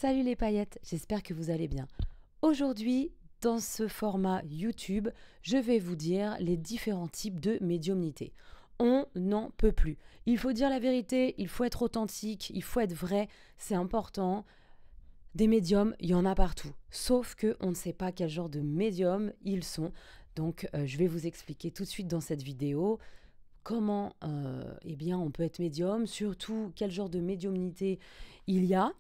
Salut les paillettes, j'espère que vous allez bien. Aujourd'hui, dans ce format YouTube, je vais vous dire les différents types de médiumnité. On n'en peut plus. Il faut dire la vérité, il faut être authentique, il faut être vrai, c'est important. Des médiums, il y en a partout. Sauf qu'on ne sait pas quel genre de médiums ils sont. Donc, je vais vous expliquer tout de suite dans cette vidéo comment on peut être médium, surtout quel genre de médiumnité il y a.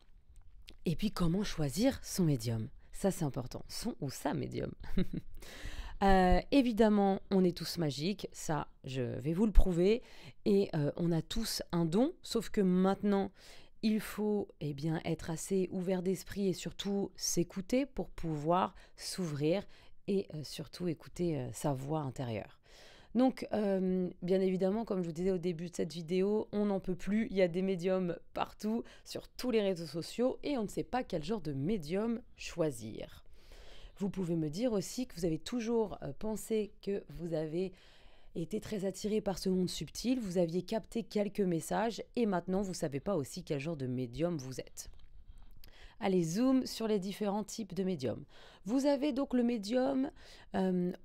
Et puis, comment choisir son médium? Ça, c'est important. Son ou sa médium. Évidemment, on est tous magiques. Ça, je vais vous le prouver. Et on a tous un don. Sauf que maintenant, il faut être assez ouvert d'esprit et surtout s'écouter pour pouvoir s'ouvrir et surtout écouter sa voix intérieure. Donc, bien évidemment, comme je vous disais au début de cette vidéo, on n'en peut plus. Il y a des médiums partout, sur tous les réseaux sociaux, et on ne sait pas quel genre de médium choisir. Vous pouvez me dire aussi que vous avez toujours pensé que vous avez été très attiré par ce monde subtil, vous aviez capté quelques messages, et maintenant vous ne savez pas aussi quel genre de médium vous êtes. Allez, zoom sur les différents types de médiums. Vous avez donc le médium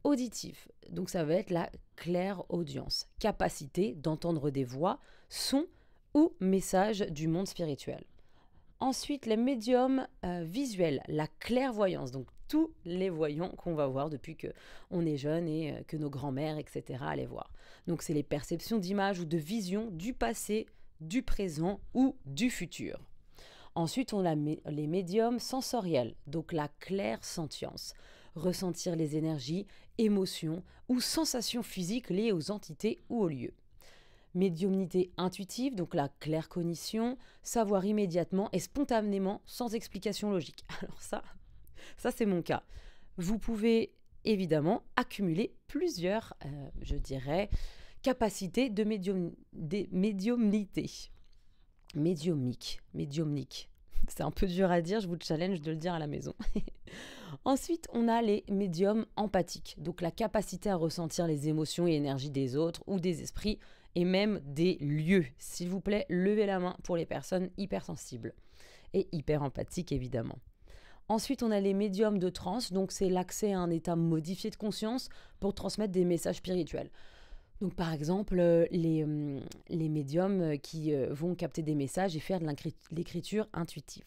auditif. Donc ça va être la clairaudience, capacité d'entendre des voix, sons ou messages du monde spirituel. Ensuite, les médiums visuels, la clairvoyance, donc tous les voyants qu'on va voir depuis qu'on est jeune et que nos grands-mères, etc., allaient voir. Donc c'est les perceptions d'images ou de visions du passé, du présent ou du futur. Ensuite, on a les médiums sensoriels, donc la clairsentience, ressentir les énergies, émotions ou sensations physiques liées aux entités ou aux lieux. Médiumnité intuitive, donc la claircognition, savoir immédiatement et spontanément sans explication logique. Alors ça c'est mon cas. Vous pouvez évidemment accumuler plusieurs, capacités de médiumnité. Médiumnique. C'est un peu dur à dire, je vous challenge de le dire à la maison. Ensuite, on a les médiums empathiques, donc la capacité à ressentir les émotions et énergies des autres ou des esprits et même des lieux. S'il vous plaît, levez la main pour les personnes hypersensibles et hyper empathiques évidemment. Ensuite, on a les médiums de transe, donc c'est l'accès à un état modifié de conscience pour transmettre des messages spirituels. Donc par exemple, les médiums qui vont capter des messages et faire de l'écriture intuitive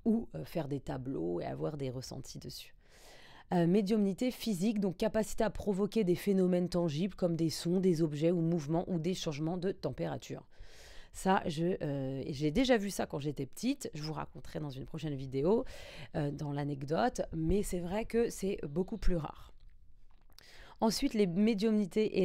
ou faire des tableaux et avoir des ressentis dessus. Médiumnité physique, donc capacité à provoquer des phénomènes tangibles comme des sons, des objets ou mouvements ou des changements de température. Ça, j'ai déjà vu ça quand j'étais petite, je vous raconterai dans une prochaine vidéo, dans l'anecdote, mais c'est vrai que c'est beaucoup plus rare. Ensuite, les médiumnités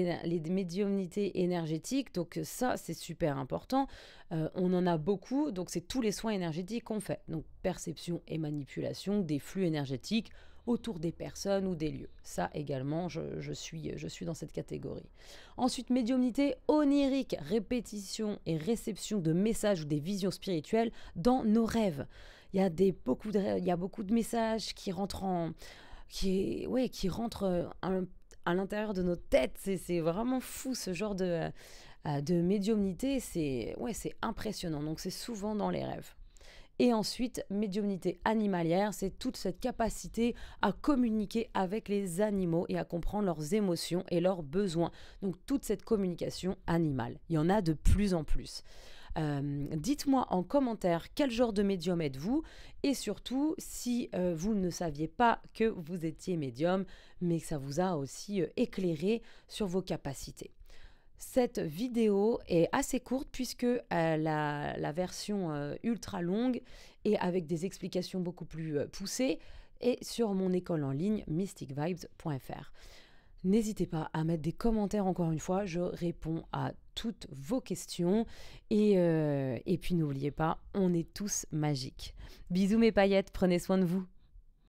énergétiques, donc ça, c'est super important. On en a beaucoup, donc c'est tous les soins énergétiques qu'on fait. Donc, perception et manipulation des flux énergétiques autour des personnes ou des lieux. Ça également, je suis dans cette catégorie. Ensuite, médiumnité onirique, répétition et réception de messages ou des visions spirituelles dans nos rêves. Il y a beaucoup de messages qui rentrent à l'intérieur de notre tête. C'est vraiment fou ce genre de médiumnité. C'est impressionnant. Donc c'est souvent dans les rêves. Et ensuite, médiumnité animalière, c'est toute cette capacité à communiquer avec les animaux et à comprendre leurs émotions et leurs besoins. Donc toute cette communication animale. Il y en a de plus en plus. Dites-moi en commentaire quel genre de médium êtes-vous et surtout si vous ne saviez pas que vous étiez médium mais que ça vous a aussi éclairé sur vos capacités. Cette vidéo est assez courte puisque la version ultra longue et avec des explications beaucoup plus poussées est sur mon école en ligne mysticvibes.fr. N'hésitez pas à mettre des commentaires encore une fois, je réponds à toutes vos questions et puis n'oubliez pas, on est tous magiques. Bisous mes paillettes, prenez soin de vous.